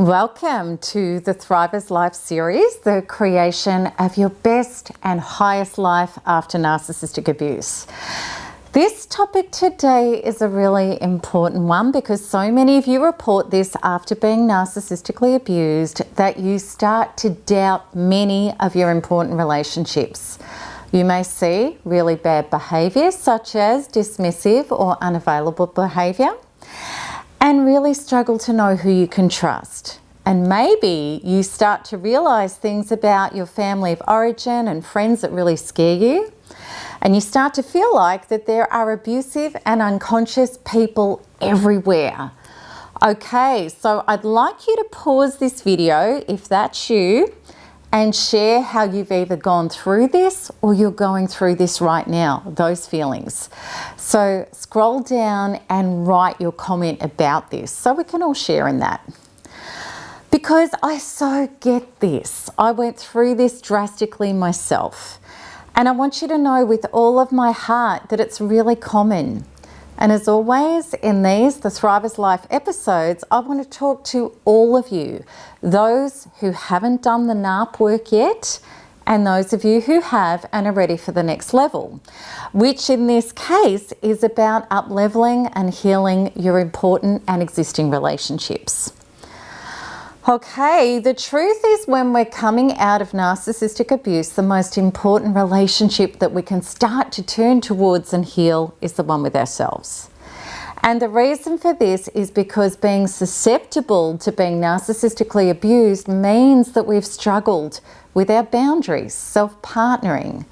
Welcome to the Thrivers Life series, the creation of your best and highest life after narcissistic abuse. This topic today is a really important one because so many of you report this after being narcissistically abused that you start to doubt many of your important relationships. You may see really bad behaviour such as dismissive or unavailable behaviour, and really struggle to know who you can trust. And maybe you start to realise things about your family of origin and friends that really scare you. And you start to feel like that there are abusive and unconscious people everywhere. Okay, so I'd like you to pause this video if that's you and share how you've either gone through this or you're going through this right now, those feelings. So scroll down and write your comment about this so we can all share in that. Because I so get this. I went through this drastically myself. And I want you to know with all of my heart that it's really common. And as always, in these, the Thrivers Life episodes, I want to talk to all of you, those who haven't done the NARP work yet, and those of you who have and are ready for the next level, which in this case is about up-leveling and healing your important and existing relationships. Okay, the truth is when we're coming out of narcissistic abuse, the most important relationship that we can start to turn towards and heal is the one with ourselves. And the reason for this is because being susceptible to being narcissistically abused means that we've struggled with our boundaries, self-partnering,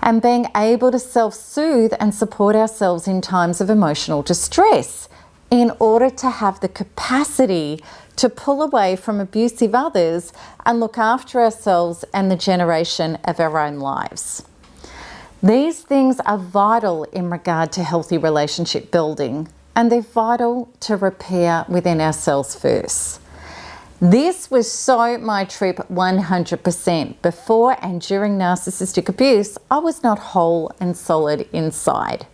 and being able to self-soothe and support ourselves in times of emotional distress in order to have the capacity to pull away from abusive others and look after ourselves and the generation of our own lives. These things are vital in regard to healthy relationship building, and they're vital to repair within ourselves first. This was so my trip 100%. Before and during narcissistic abuse, I was not whole and solid inside.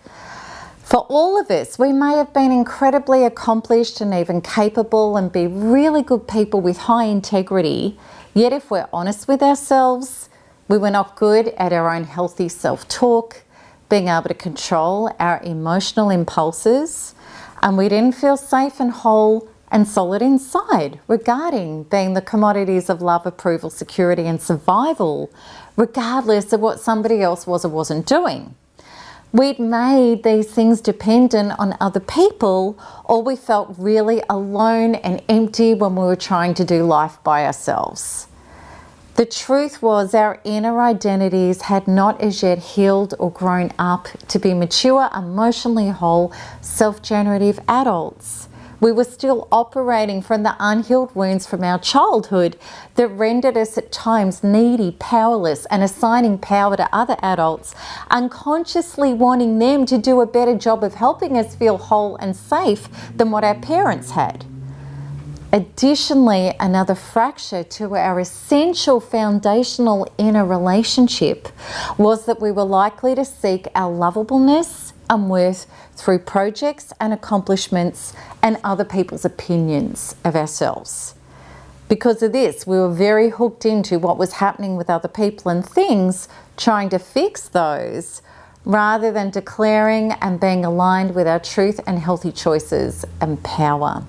For all of us, we may have been incredibly accomplished and even capable and be really good people with high integrity, yet if we're honest with ourselves, we were not good at our own healthy self-talk, being able to control our emotional impulses, and we didn't feel safe and whole and solid inside regarding being the commodities of love, approval, security and survival, regardless of what somebody else was or wasn't doing. We'd made these things dependent on other people, or we felt really alone and empty when we were trying to do life by ourselves. The truth was our inner identities had not as yet healed or grown up to be mature, emotionally whole, self-generative adults. We were still operating from the unhealed wounds from our childhood that rendered us at times needy, powerless, and assigning power to other adults, unconsciously wanting them to do a better job of helping us feel whole and safe than what our parents had. Additionally, another fracture to our essential foundational inner relationship was that we were likely to seek our lovableness and worth through projects and accomplishments and other people's opinions of ourselves. Because of this, we were very hooked into what was happening with other people and things, trying to fix those, rather than declaring and being aligned with our truth and healthy choices and power.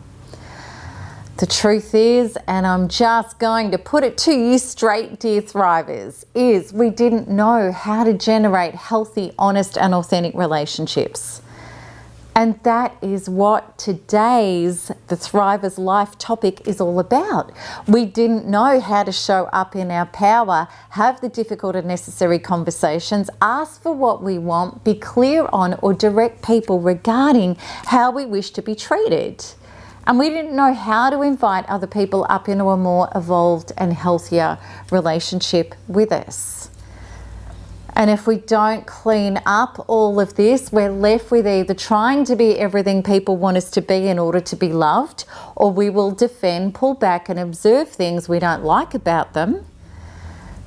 The truth is, and I'm just going to put it to you straight, dear Thrivers, is we didn't know how to generate healthy, honest and authentic relationships. And that is what today's The Thrivers Life topic is all about. We didn't know how to show up in our power, have the difficult and necessary conversations, ask for what we want, be clear on or direct people regarding how we wish to be treated. And we didn't know how to invite other people up into a more evolved and healthier relationship with us. And if we don't clean up all of this, we're left with either trying to be everything people want us to be in order to be loved, or we will defend, pull back and observe things we don't like about them.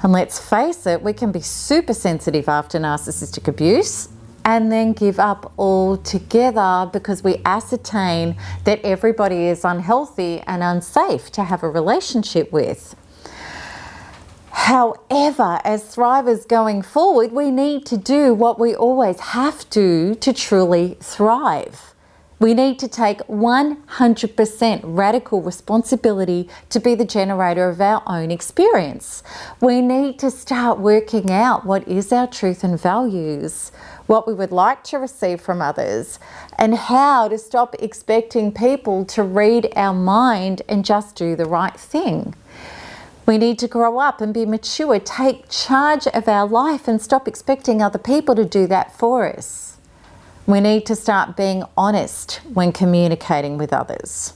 And let's face it, we can be super sensitive after narcissistic abuse. and then give up altogether because we ascertain that everybody is unhealthy and unsafe to have a relationship with. However, as thrivers going forward, we need to do what we always have to truly thrive. We need to take 100% radical responsibility to be the generator of our own experience. We need to start working out what is our truth and values, what we would like to receive from others, and how to stop expecting people to read our mind and just do the right thing. We need to grow up and be mature, take charge of our life and stop expecting other people to do that for us. We need to start being honest when communicating with others.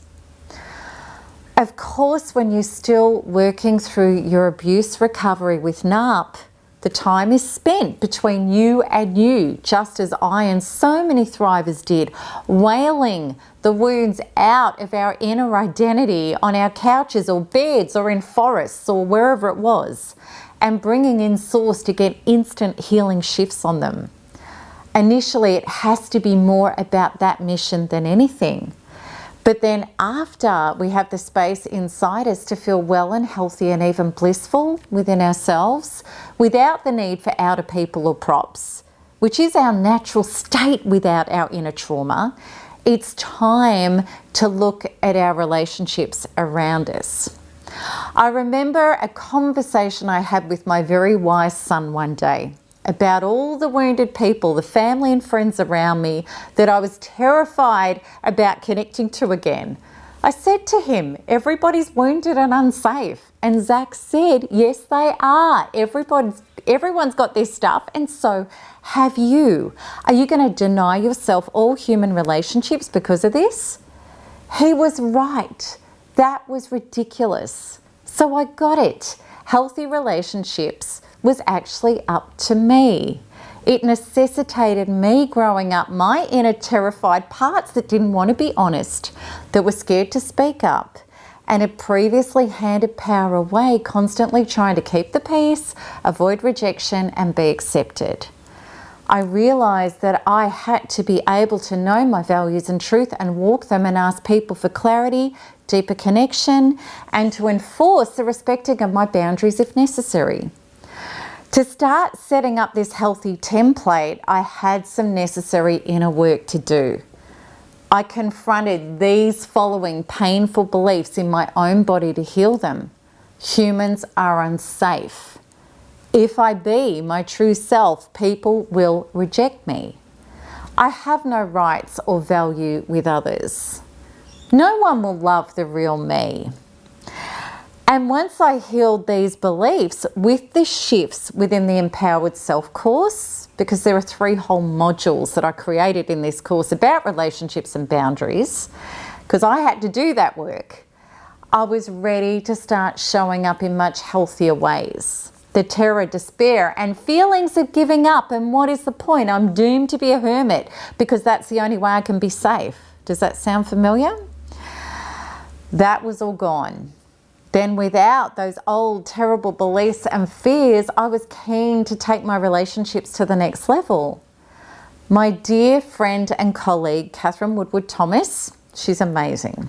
Of course, when you're still working through your abuse recovery with NARP, the time is spent between you and you, just as I and so many thrivers did, wailing the wounds out of our inner identity on our couches or beds or in forests or wherever it was, and bringing in source to get instant healing shifts on them. Initially, it has to be more about that mission than anything. But then after we have the space inside us to feel well and healthy and even blissful within ourselves, without the need for outer people or props, which is our natural state without our inner trauma, it's time to look at our relationships around us. I remember a conversation I had with my very wise son one day about all the wounded people, the family and friends around me that I was terrified about connecting to again. I said to him, everybody's wounded and unsafe. And Zach said, yes, they are. Everyone's got their stuff, and so have you. Are you going to deny yourself all human relationships because of this? He was right. That was ridiculous. So I got it. Healthy relationships was actually up to me. It necessitated me growing up my inner terrified parts that didn't want to be honest, that were scared to speak up, and had previously handed power away, constantly trying to keep the peace, avoid rejection, and be accepted. I realized that I had to be able to know my values and truth and walk them and ask people for clarity, deeper connection, and to enforce the respecting of my boundaries if necessary. To start setting up this healthy template, I had some necessary inner work to do. I confronted these following painful beliefs in my own body to heal them. Humans are unsafe. If I be my true self, people will reject me. I have no rights or value with others. No one will love the real me. And once I healed these beliefs with the shifts within the Empowered Self course, because there are 3 whole modules that I created in this course about relationships and boundaries, because I had to do that work, I was ready to start showing up in much healthier ways. The terror, despair, and feelings of giving up, and what is the point? I'm doomed to be a hermit because that's the only way I can be safe. Does that sound familiar? That was all gone. Then without those old terrible beliefs and fears, I was keen to take my relationships to the next level. My dear friend and colleague, Catherine Woodward Thomas, she's amazing.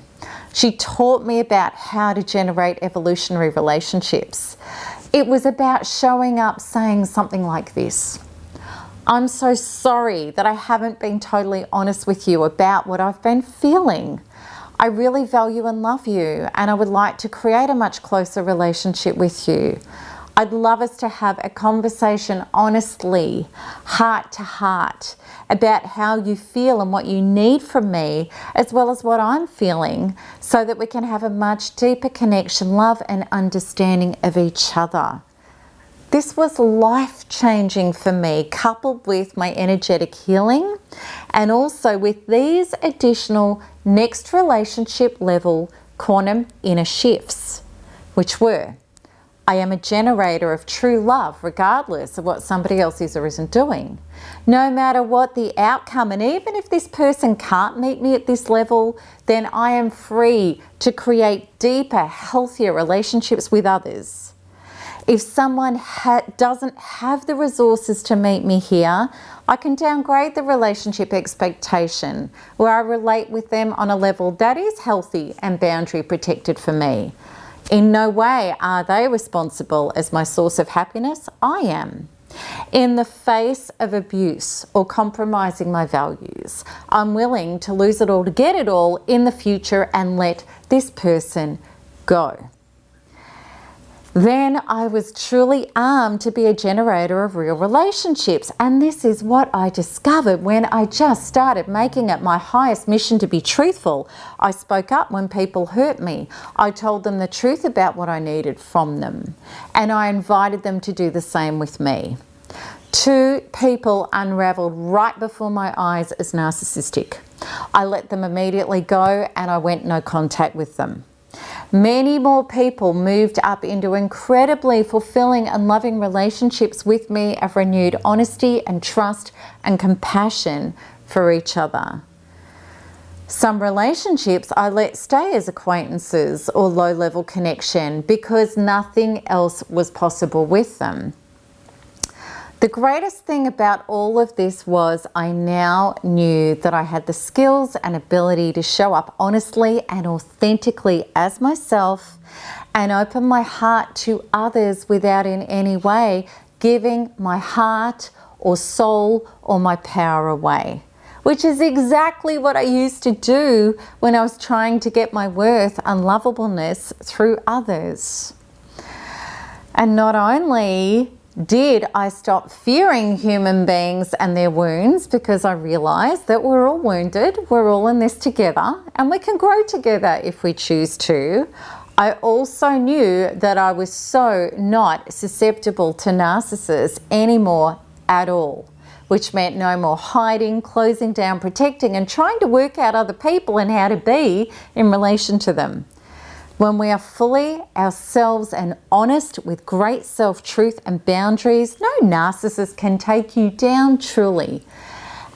She taught me about how to generate evolutionary relationships. It was about showing up saying something like this: I'm so sorry that I haven't been totally honest with you about what I've been feeling. I really value and love you, and I would like to create a much closer relationship with you. I'd love us to have a conversation honestly, heart to heart, about how you feel and what you need from me, as well as what I'm feeling, so that we can have a much deeper connection, love, and understanding of each other. This was life-changing for me, coupled with my energetic healing, and also with these additional next relationship level quantum inner shifts, which were: I am a generator of true love regardless of what somebody else is or isn't doing. No matter what the outcome, and even if this person can't meet me at this level, then I am free to create deeper, healthier relationships with others. If someone doesn't have the resources to meet me here, I can downgrade the relationship expectation where I relate with them on a level that is healthy and boundary protected for me. In no way are they responsible as my source of happiness. I am. In the face of abuse or compromising my values, I'm willing to lose it all to get it all in the future and let this person go. Then I was truly armed to be a generator of real relationships. And this is what I discovered when I just started making it my highest mission to be truthful. I spoke up when people hurt me. I told them the truth about what I needed from them. And I invited them to do the same with me. 2 people unraveled right before my eyes as narcissistic. I let them immediately go and I went no contact with them. Many more people moved up into incredibly fulfilling and loving relationships with me of renewed honesty and trust and compassion for each other. Some relationships I let stay as acquaintances or low-level connection because nothing else was possible with them. The greatest thing about all of this was I now knew that I had the skills and ability to show up honestly and authentically as myself and open my heart to others without in any way giving my heart or soul or my power away, which is exactly what I used to do when I was trying to get my worth and lovableness through others. And not only did I stop fearing human beings and their wounds because I realized that we're all wounded, we're all in this together, and we can grow together if we choose to. I also knew that I was so not susceptible to narcissists anymore at all, which meant no more hiding, closing down, protecting, and trying to work out other people and how to be in relation to them. When we are fully ourselves and honest with great self-truth and boundaries, no narcissist can take you down truly.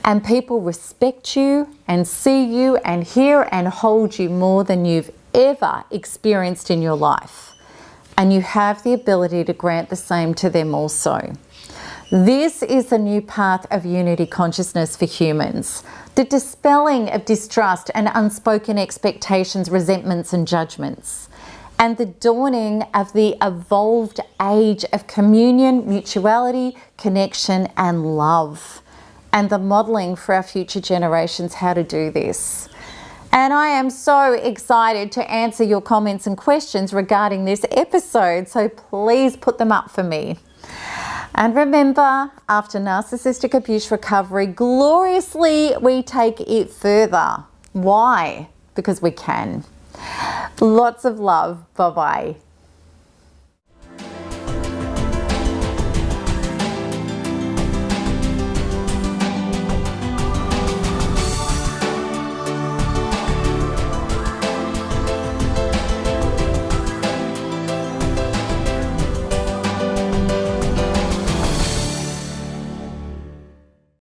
And people respect you and see you and hear and hold you more than you've ever experienced in your life. And you have the ability to grant the same to them also. This is a new path of unity consciousness for humans. The dispelling of distrust and unspoken expectations, resentments and judgments. And the dawning of the evolved age of communion, mutuality, connection and love. And the modelling for our future generations how to do this. And I am so excited to answer your comments and questions regarding this episode, so please put them up for me. And remember, after narcissistic abuse recovery, gloriously we take it further. Why? Because we can. Lots of love. Bye-bye.